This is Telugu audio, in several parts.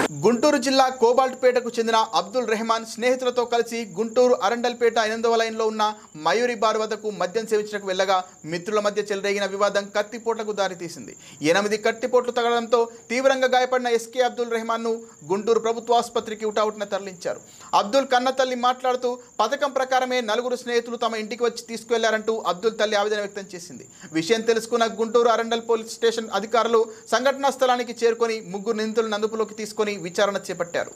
గుంటూరు జిల్లా కోబాల్ట్పేటకు చెందిన అబ్దుల్ రెహమాన్ స్నేహితులతో కలిసి గుంటూరు అరండల్పేట 8వ లైన్లో ఉన్న మయూరి బార్ వద్దకు మద్యం సేవించడానికి వెళ్ళగా మిత్రుల మధ్య చెలరేగిన వివాదం కత్తిపోట్లకు దారితీసింది. 8 కత్తిపోట్లు తగలడంతో తీవ్రంగా గాయపడిన ఎస్కే అబ్దుల్ రెహమాన్ను గుంటూరు ప్రభుత్వ ఆసుపత్రికి ఉటావుటిన తరలించారు. అబ్దుల్ కన్నతల్లి మాట్లాడుతూ పథకం ప్రకారమే 4 స్నేహితులు తమ ఇంటికి వచ్చి తీసుకువెళ్లారంటూ అబ్దుల్ తల్లి ఆవేదన వ్యక్తం చేసింది. విషయం తెలుసుకున్న గుంటూరు అరండల్ పోలీస్ స్టేషన్ అధికారులు సంఘటనా స్థలానికి చేరుకొని 3 నిందితులను అదుపులోకి తీసుకొని విచారణ చేపట్టారు.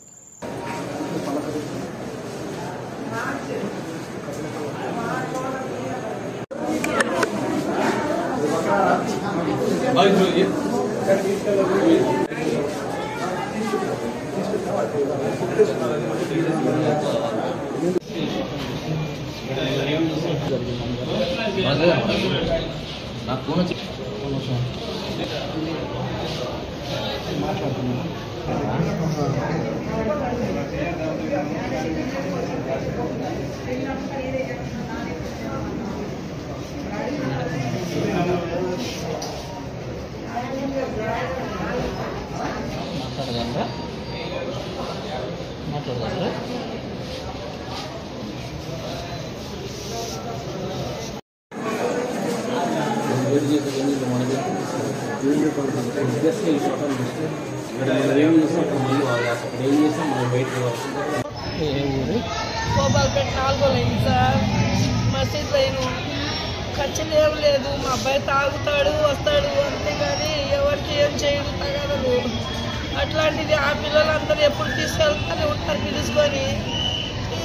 కోబాల్పేట 4వ లైన్ సార్. మసీద్ లైన్ ఖర్చులు ఏం లేదు. మా అబ్బాయి తాగుతాడు వస్తాడు అంతేగాని ఎవరికి ఏం చేయడు తగలదు. అట్లాంటిది ఆ పిల్లలందరూ ఎప్పుడు తీసుకెళ్తానే ఉంటారు పిలుచుకొని.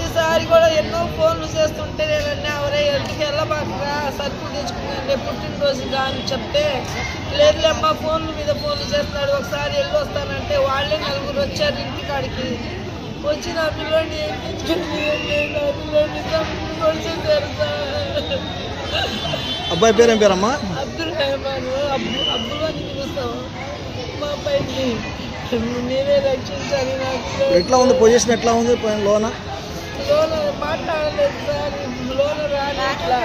ఈసారి కూడా ఎన్నో ఫోన్లు చేస్తుంటే నేనన్నా ఎవరే ఎందుకు వెళ్ళబాకరా సరుకులు తెచ్చుకున్నాను పుట్టినరోజు కానీ చెప్తే లేదులేమ్మా ఫోన్ల మీద ఫోన్లు చేస్తున్నాడు ఒకసారి వెళ్ళి వస్తానంటే వాళ్ళే 4 వచ్చారు ఇంటికాడికి. వచ్చిన పిల్లోని అబ్బాయి పేరు ఏం పేరమ్మా? అబ్దుల్ రెహమాన్. అబ్దుల్ అని పిలుస్తాము. మా అబ్బాయిని నేనే రక్షించాలి. నాకు ఎట్లా ఉంది పొజిషన్? ఎట్లా ఉంది లోన? లోన మాట్లాడలేదు సార్. లోన రానట్లా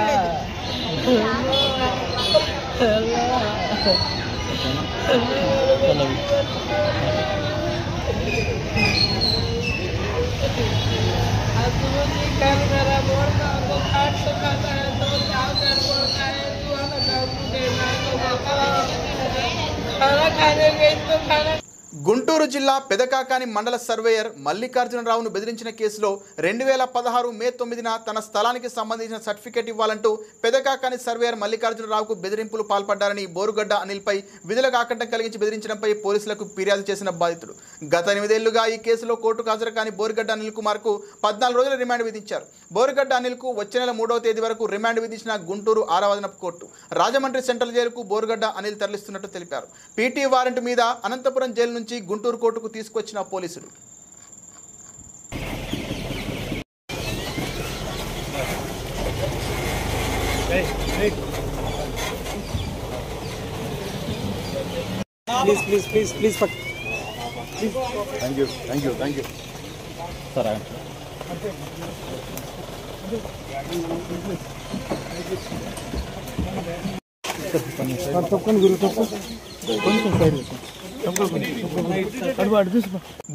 मेरा बोल का तो काट तो खाता है तो क्या कर बोलता है तू वाला खाना खाने गई तो खाना. గుంటూరు జిల్లా పెదకాకాని మండల సర్వేయర్ మల్లికార్జునరావును బెదిరించిన కేసులో 2016 మే 9న తన స్థలానికి సంబంధించిన సర్టిఫికేట్ ఇవ్వాలంటూ పెదకాకాని సర్వేయర్ మల్లికార్జునరావుకు బెదిరింపులు పాల్పడ్డారని బోరుగడ్డ అనిల్పై విధులకు ఆకంఠం కలిగించి బెదిరించడంపై పోలీసులకు ఫిర్యాదు చేసిన బాధితుడు గత 8 ఏళ్లుగా ఈ కేసులో కోర్టుకు హాజరు కాని బోరుగడ్డ అనిల్ కుమార్కు 14 రోజుల రిమాండ్ విధించారు. బోరుగడ్డ అనిల్కు వచ్చే నెల 3వ తేదీ వరకు రిమాండ్ విధించిన గుంటూరు 6వ అదనపు కోర్టు రాజమండ్రి సెంట్రల్ జైలుకు బోరుగడ్డ అనిల్ తరలిస్తున్నట్టు తెలిపారు. పీటీ వారెంట్ మీద అనంతపురం జైలు నుంచి గుంటూరు కోర్టుకు తీసుకొచ్చిన పోలీసులు ప్లీజ్ థ్యాంక్ యూ సరే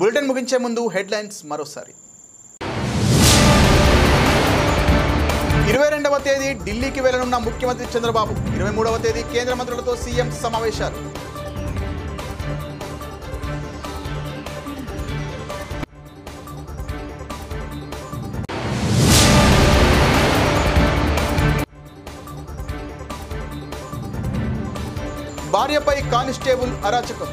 బులెటిన్ ముగించే ముందు హెడ్లైన్స్ మరోసారి. 22వ తేదీ ఢిల్లీకి వెళ్లనున్న ముఖ్యమంత్రి చంద్రబాబు. 23వ తేదీ కేంద్ర మంత్రులతో సీఎం సమావేశాలు. భార్యపై కానిస్టేబుల్ అరాచకం.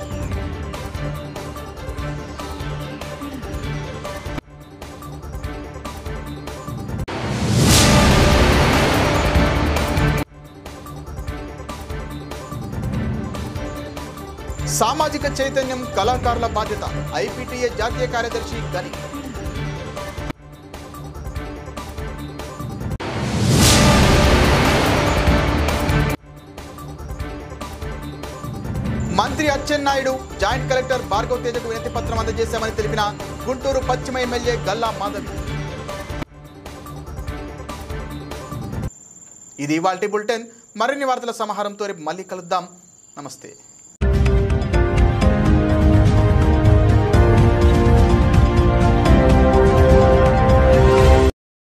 సామాజిక చైతన్యం కళాకారుల బాధ్యత. ఐపీటీఏ జాతీయ కార్యదర్శి గని. మంత్రి అచ్చెన్నాయుడు జాయింట్ కలెక్టర్ భార్గవ్ తేజకు వినతి పత్రం అందజేశామని తెలిపిన గుంటూరు పశ్చిమ ఎమ్మెల్యే గల్లా మాధవి. ఇది ఇవాల్టి బులెటిన్. మరిన్ని వార్తల సమాహారంతో రేపు మళ్ళీ కలుద్దాం. నమస్తే.